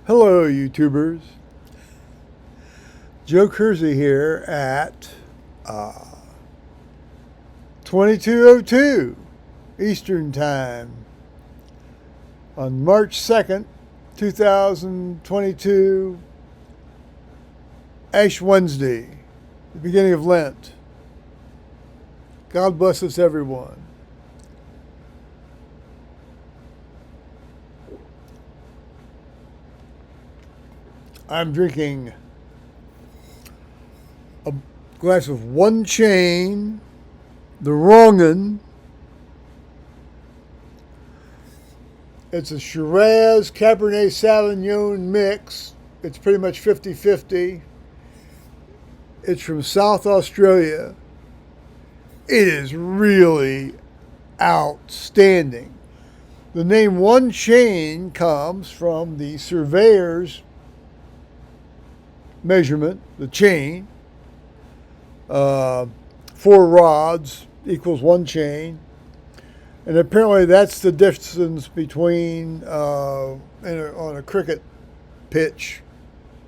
Hello, YouTubers. Joe Kersey here at 22:02 Eastern Time on March 2nd, 2022, Ash Wednesday, the beginning of Lent. God bless us, everyone. I'm drinking a glass of One Chain, the wrongin'. It's a Shiraz Cabernet Sauvignon mix. It's pretty much 50-50. It's from South Australia. It is really outstanding. The name One Chain comes from the surveyor's measurement, the chain. 4 rods equals 1 chain. And apparently that's the distance between, on a cricket pitch,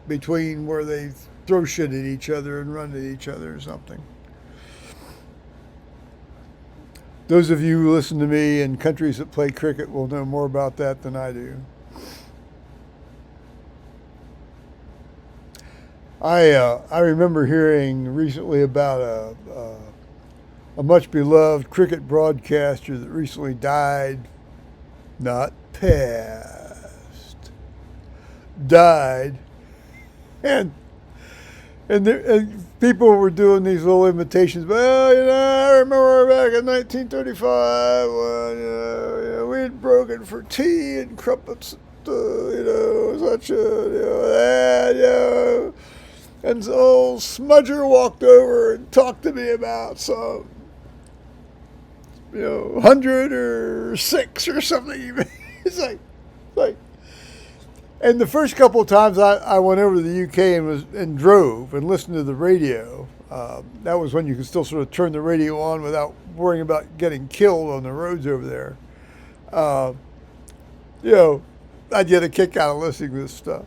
between where they throw shit at each other and run at each other or something. Those of you who listen to me in countries that play cricket will know more about that than I do. I remember hearing recently about a much beloved cricket broadcaster that recently died, not passed, died, and people were doing these little imitations. Well, I remember back in 1935 when we had broken for tea and crumpets, such a that. And so Smudger walked over and talked to me about some, 100 or 6 or something. It's like, and the first couple of times I went over to the UK and drove and listened to the radio. That was when you could still sort of turn the radio on without worrying about getting killed on the roads over there. I'd get a kick out of listening to this stuff.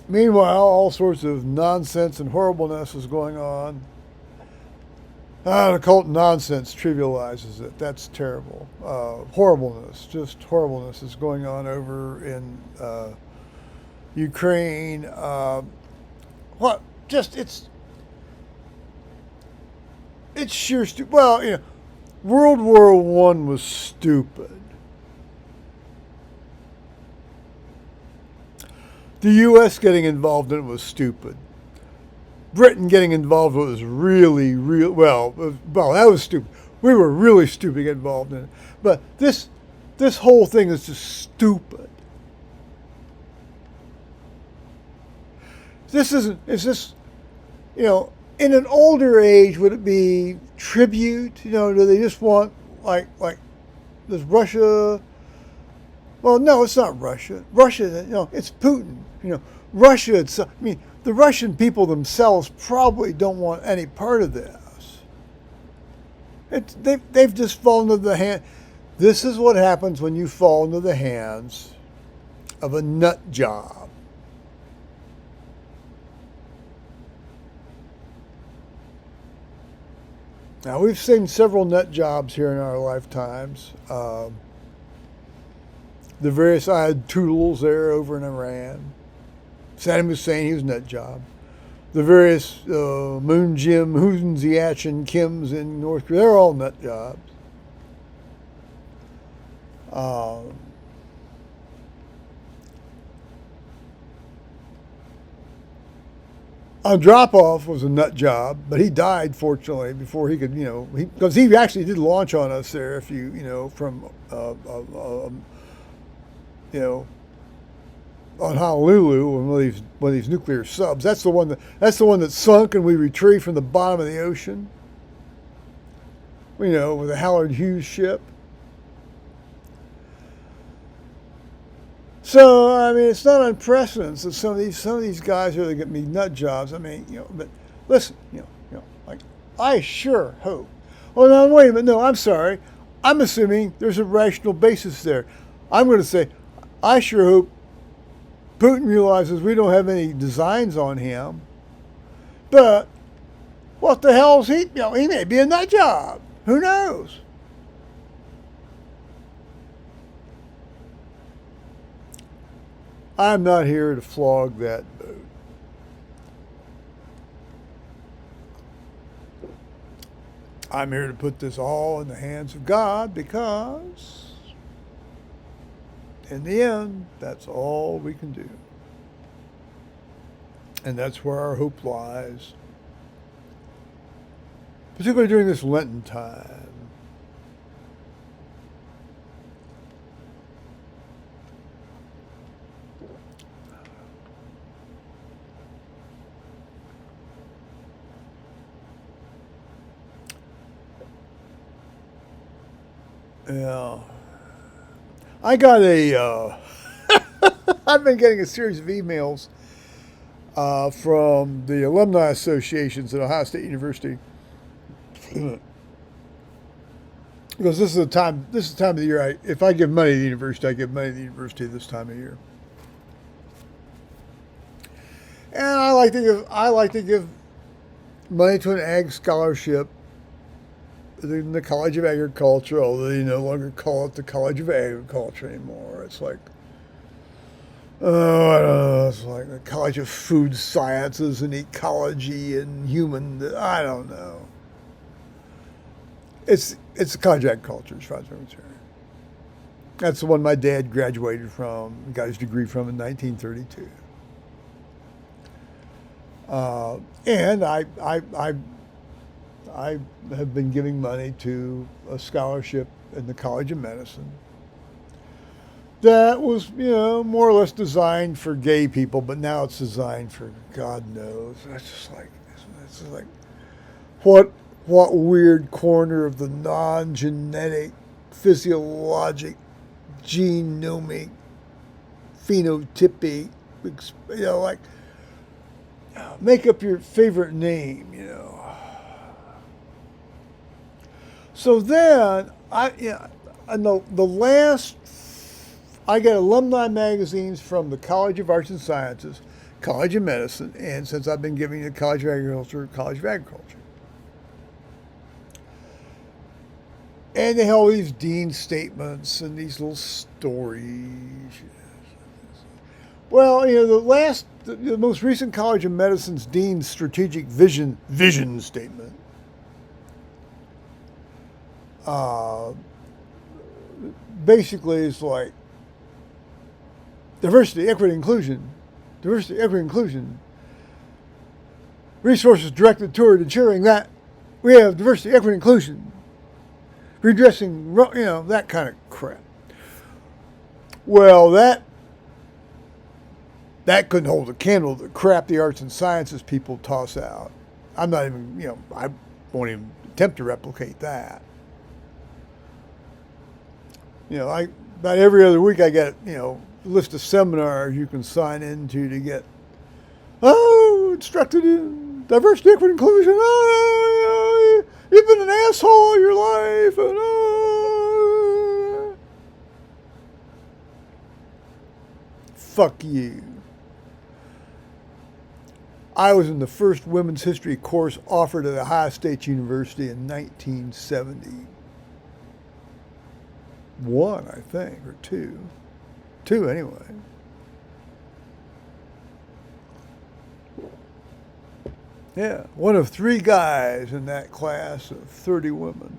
Meanwhile, all sorts of nonsense and horribleness is going on. Occult nonsense trivializes it. That's terrible. Horribleness is going on over in Ukraine. It's sheer stupid. Well, World War I was stupid. The U.S. getting involved in it was stupid. Britain getting involved was really, well, that was stupid. We were really stupid getting involved in it. But this whole thing is just stupid. In an older age, would it be tribute? Do they just want, like, does Russia... Well, no, it's not Russia. Russia, it's Putin. Russia, the Russian people themselves probably don't want any part of this. They've just fallen into the hand. This is what happens when you fall into the hands of a nut job. Now, we've seen several nut jobs here in our lifetimes. The various Ayatollahs there over in Iran. Saddam Hussein, he was a nut job. The various Moon Jim, Hoon Ziach, and Kims in North Korea, they're all nut jobs. Andropov was a nut job, but he died, fortunately, before he could, because he actually did launch on us there, if from on Honolulu, one of these nuclear subs. That's the one that sunk, and we retrieved from the bottom of the ocean. With a Howard Hughes ship. So it's not unprecedented that some of these guys are going to be nut jobs. But listen, like I sure hope. Oh, no, wait a minute. No, I'm sorry. I'm assuming there's a rational basis there. I'm going to say, I sure hope Putin realizes we don't have any designs on him. But what the hell is he? He may be in that job. Who knows? I'm not here to flog that boat. I'm here to put this all in the hands of God because, in the end, that's all we can do. And that's where our hope lies, particularly during this Lenten time. Yeah. I got I've been getting a series of emails from the alumni associations at Ohio State University. Because this is the time of the year. If I give money to the university, I give money to the university this time of year. And I like to give money to an ag scholarship in the College of Agriculture, although they no longer call it the College of Agriculture anymore. It's like, oh, I don't know. It's like the College of Food Sciences and Ecology and Human. I don't know. It's the College of Agriculture, as far as I'm concerned. That's the one my dad graduated from, got his degree from in 1932. And I have been giving money to a scholarship in the College of Medicine that was, more or less designed for gay people, but now it's designed for God knows. It's just like what weird corner of the non-genetic, physiologic, genomic, phenotypic, like make up your favorite name, So then I know I get alumni magazines from the College of Arts and Sciences, College of Medicine, and since I've been giving the College of Agriculture, College of Agriculture. And they have all these dean statements and these little stories. Well, the most recent College of Medicine's dean's strategic vision statement. Basically, it's like diversity, equity, inclusion. Diversity, equity, inclusion. Resources directed toward ensuring that we have diversity, equity, inclusion. Redressing, that kind of crap. Well, that couldn't hold a candle to the crap the arts and sciences people toss out. I'm not even, I won't even attempt to replicate that. About every other week I get, a list of seminars you can sign into to get, instructed in diversity, equity, inclusion. You've been an asshole all your life. And, fuck you. I was in the first women's history course offered at Ohio State University in 1971, I think, or two. Two, anyway. Yeah, one of three guys in that class of 30 women.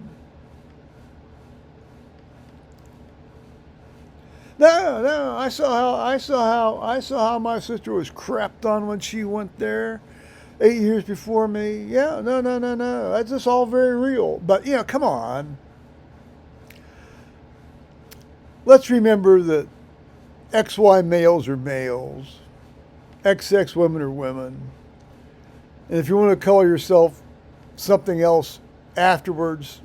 No, I saw how my sister was crapped on when she went there 8 years before me. Yeah, no. That's just all very real. But, come on. Let's remember that XY males are males. XX women are women. And if you want to call yourself something else afterwards,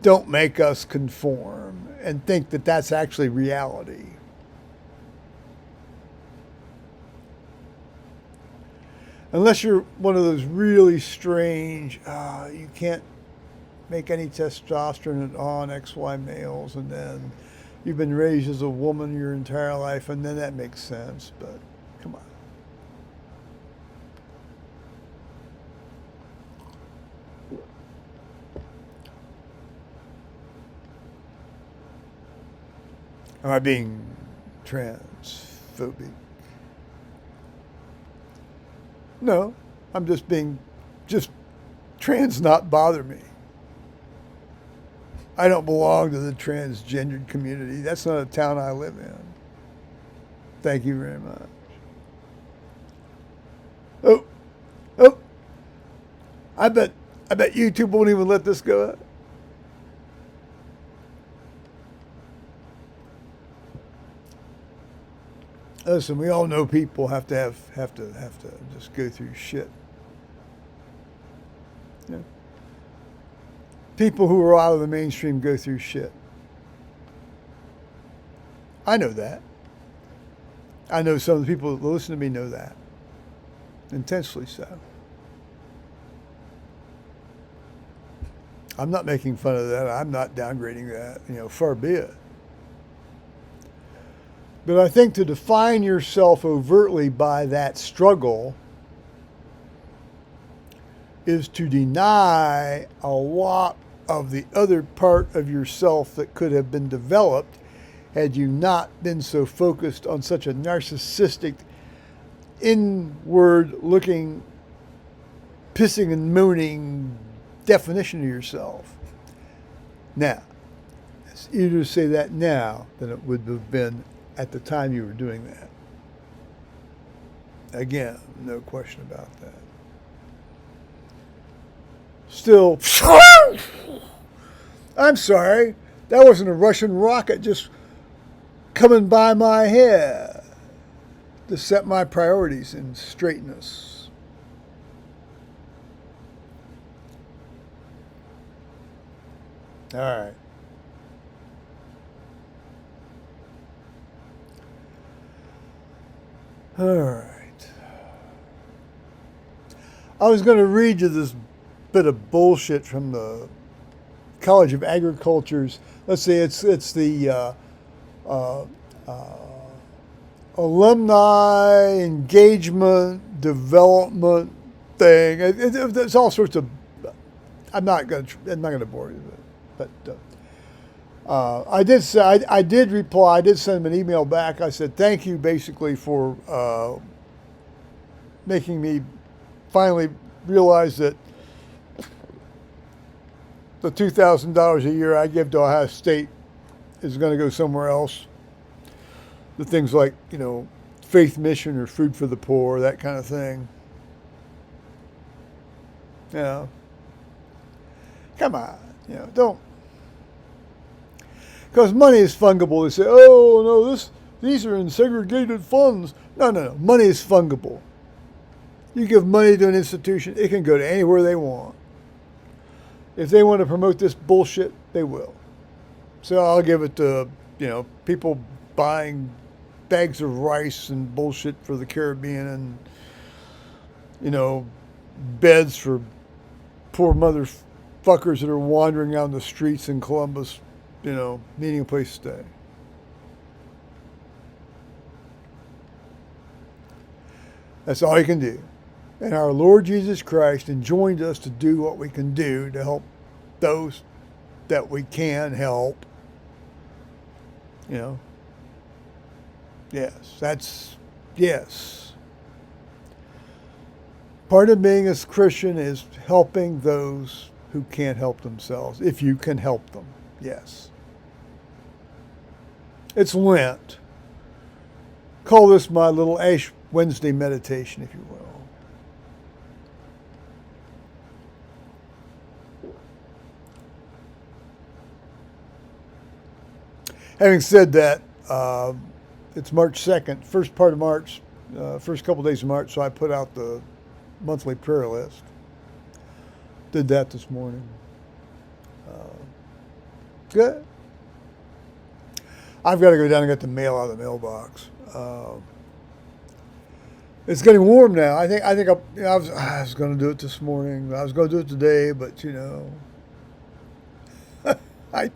don't make us conform and think that that's actually reality. Unless you're one of those really strange, you can't make any testosterone on XY males, and then you've been raised as a woman your entire life, and then that makes sense. But come on. Am I being transphobic? No, I'm just trans not bother me. I don't belong to the transgendered community. That's not a town I live in. Thank you very much. Oh, oh, I bet YouTube won't even let this go up. Listen, we all know people have to just go through shit. Yeah. People who are out of the mainstream go through shit. I know that. I know some of the people that listen to me know that. Intensely so. I'm not making fun of that. I'm not downgrading that. Far be it. But I think to define yourself overtly by that struggle is to deny a lot of the other part of yourself that could have been developed had you not been so focused on such a narcissistic, inward-looking, pissing and moaning definition of yourself. Now, it's easier to say that now than it would have been at the time you were doing that. Again, no question about that. Still, I'm sorry, that wasn't a Russian rocket just coming by my head to set my priorities in straightness. All right. All right. I was going to read you this bit of bullshit from the College of Agriculture's. Let's say it's the alumni engagement development thing. It's all sorts of. I'm not going to bore you with it, but. I did reply. I did send him an email back. I said, thank you basically for making me finally realize that the $2,000 a year I give to Ohio State is going to go somewhere else. The things like, faith mission or food for the poor, that kind of thing. Come on, don't. Because money is fungible. They say, oh, no, these are in segregated funds. No. Money is fungible. You give money to an institution, it can go to anywhere they want. If they want to promote this bullshit, they will. So I'll give it to, people buying bags of rice and bullshit for the Caribbean and, beds for poor motherfuckers that are wandering down the streets in Columbus, needing a place to stay. That's all you can do. And our Lord Jesus Christ enjoined us to do what we can do to help those that we can help. Yes. Part of being a Christian is helping those who can't help themselves, if you can help them. Yes. It's Lent. Call this my little Ash Wednesday meditation, if you will. Having said that, it's March 2nd, first part of March, first couple days of March, so I put out the monthly prayer list. Did that this morning. Good. I've got to go down and get the mail out of the mailbox. It's getting warm now. I was going to do it this morning. I was going to do it today, but I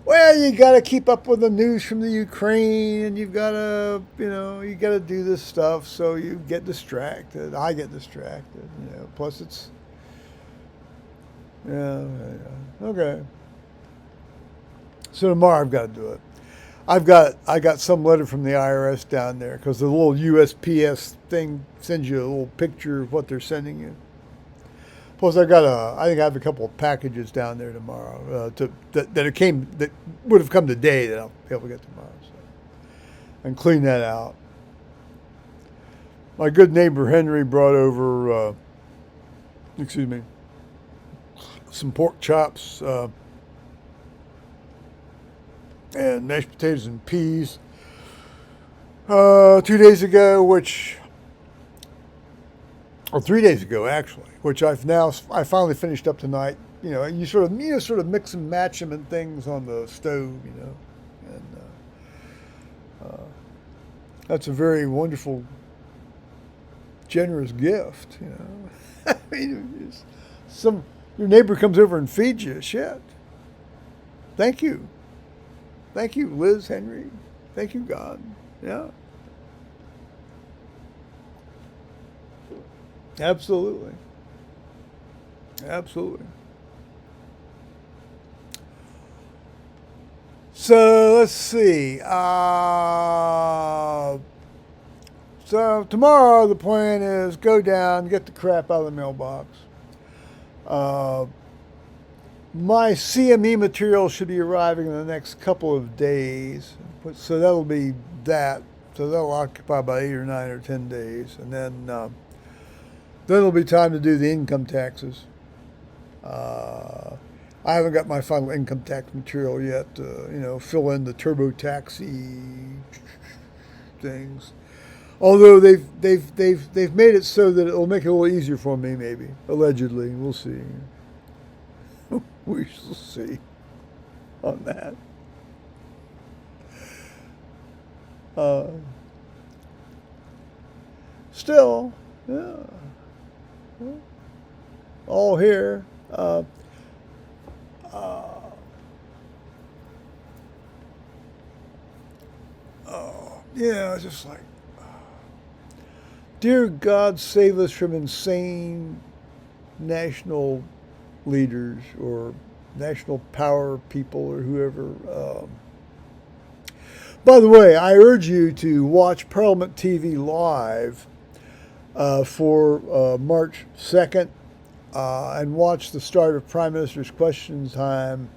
Well, you got to keep up with the news from the Ukraine, and you've got to, you got to do this stuff, so you get distracted. I get distracted, Plus, it's okay. So tomorrow I've got to do it. I got some letter from the IRS down there because the little USPS thing sends you a little picture of what they're sending you. Plus, I think I have a couple of packages down there tomorrow that would have come today that I'll be able to get tomorrow. So, and clean that out. My good neighbor Henry brought over, some pork chops and mashed potatoes and peas 2 days ago, or 3 days ago actually, which I finally finished up tonight. You sort of mix and match them and things on the stove, and that's a very wonderful, generous gift. I mean, your neighbor comes over and feeds you. Shit. Thank you, Liz, Henry. Thank you, God. Yeah. Absolutely. Absolutely. So let's see. So tomorrow the plan is go down, get the crap out of the mailbox. My CME material should be arriving in the next couple of days. So that'll be that. So that'll occupy about 8 or 9 or 10 days. And then it'll be time to do the income taxes. I haven't got my final income tax material yet. Fill in the TurboTaxi things. Although they've made it so that it'll make it a little easier for me, maybe allegedly. We'll see. We shall see on that. Still, yeah. All here. Yeah, it's just like, dear God, save us from insane national leaders or national power people or whoever. By the way, I urge you to watch Parliament TV live for March 2nd and watch the start of Prime Minister's Question Time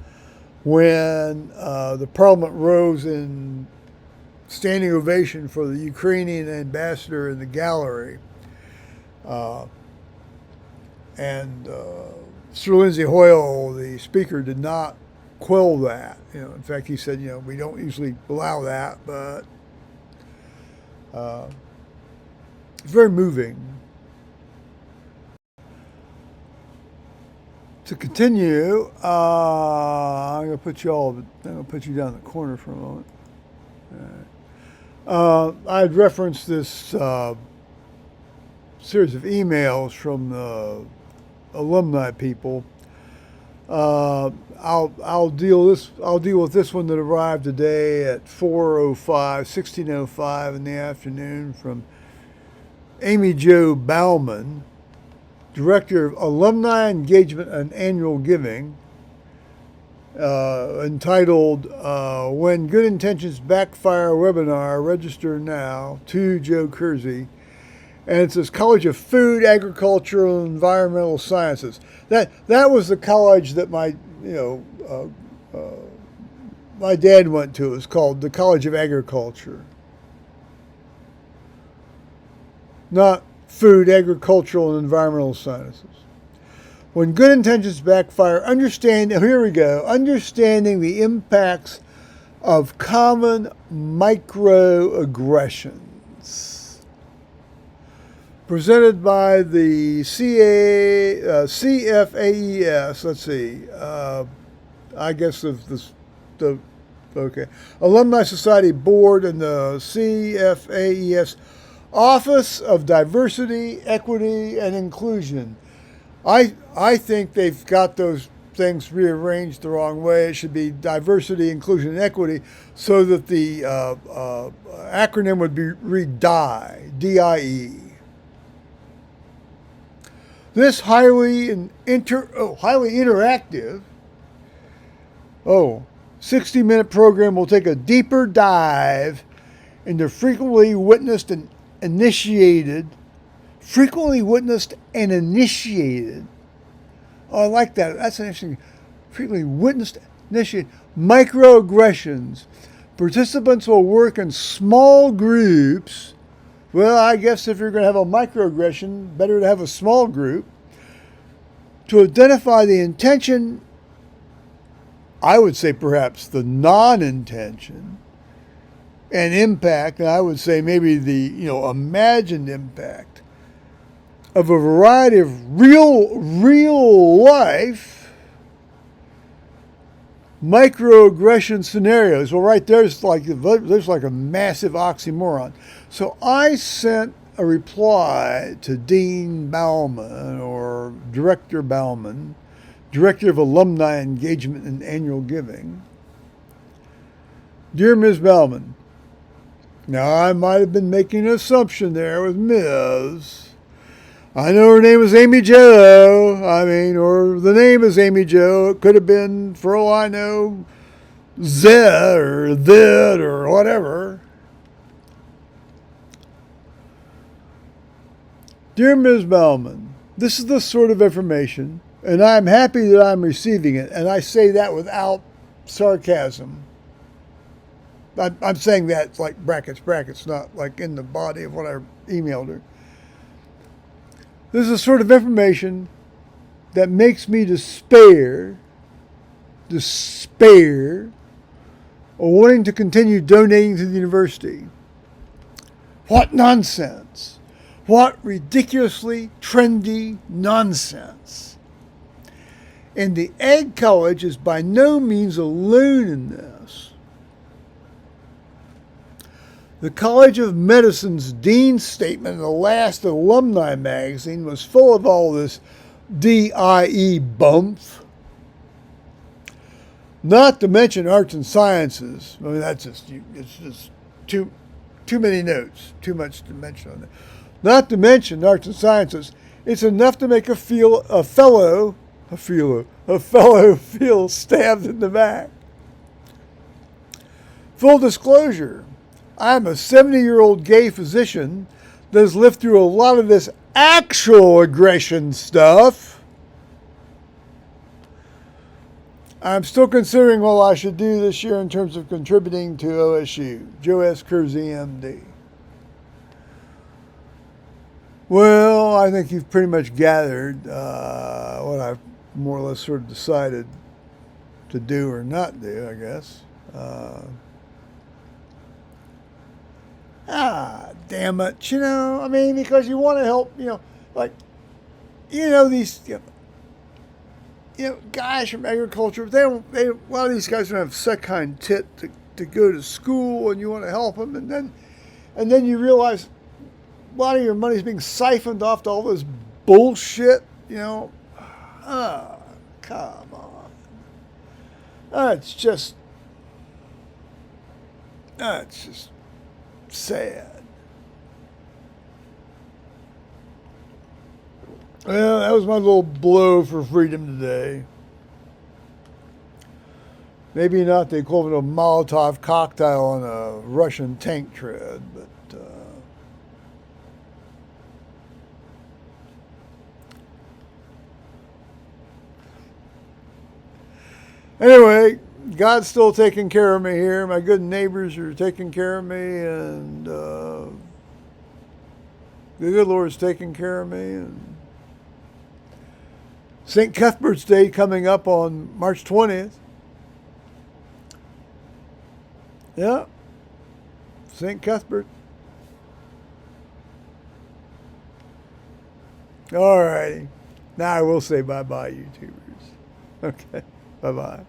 when the Parliament rose in standing ovation for the Ukrainian ambassador in the gallery. And Sir Lindsay Hoyle, the speaker, did not quell that. In fact, he said, we don't usually allow that, but it's very moving. To continue, I'm going to put you down in the corner for a moment. I had referenced this series of emails from the alumni people. I'll deal with this one that arrived today at 16:05 in the afternoon from Amy Jo Bauman, Director of Alumni Engagement and Annual Giving, entitled When Good Intentions Backfire webinar, register now, to Joe Kersey. And it says College of Food, Agricultural, and Environmental Sciences. That was the college that my dad went to. It was called the College of Agriculture. Not Food, Agricultural, and Environmental Sciences. When good intentions backfire, understanding the impacts of common microaggressions. Presented by the CFAES, let's see, I guess Alumni Society Board and the CFAES Office of Diversity, Equity, and Inclusion. I think they've got those things rearranged the wrong way. It should be diversity, inclusion, and equity, so that the acronym would be read DIE, D-I-E. This highly interactive 60-minute program will take a deeper dive into frequently witnessed and initiated. Oh, I like that. That's an interesting. Frequently witnessed, initiated microaggressions. Participants will work in small groups. Well, I guess if you're going to have a microaggression, better to have a small group to identify the intention. I would say perhaps the non-intention and impact, and I would say maybe the imagined impact of a variety of real life microaggression scenarios. Well, right there's like a massive oxymoron. So I sent a reply to Dean Bauman, or Director Bauman, Director of Alumni Engagement and Annual Giving. Dear Ms. Bauman, now I might have been making an assumption there with Ms. I know her name is Amy Jo. Or the name is Amy Jo. It could have been, for all I know, Z or Thid or whatever. Dear Ms. Bauman, this is the sort of information, and I'm happy that I'm receiving it, and I say that without sarcasm. I'm saying that like brackets, not like in the body of what I emailed her. This is the sort of information that makes me despair of wanting to continue donating to the university. What nonsense! What ridiculously trendy nonsense! And the Ag College is by no means alone in this. The College of Medicine's Dean's statement in the last alumni magazine was full of all this DIE bump. Not to mention arts and sciences. It's just too many notes, too much to mention on that. Not to mention arts and sciences. It's enough to make a fellow feel stabbed in the back. Full disclosure, I'm a 70-year-old gay physician that has lived through a lot of this actual aggression stuff. I'm still considering what I should do this year in terms of contributing to OSU. Joe S. Kersey, MD. Well, I think you've pretty much gathered what I've more or less sort of decided to do or not do, I guess. Damn it, because you want to help, these, guys from agriculture, a lot of these guys don't have such kind tit to go to school, and you want to help them, and then you realize a lot of your money's being siphoned off to all this bullshit, come on. It's just sad. Well, that was my little blow for freedom today. Maybe not the equivalent of a Molotov cocktail on a Russian tank tread, but anyway, God's still taking care of me here. My good neighbors are taking care of me, and the good Lord's taking care of me. And St. Cuthbert's Day coming up on March 20th. Yeah, St. Cuthbert. All righty. Now I will say bye-bye, YouTubers. Okay, bye-bye.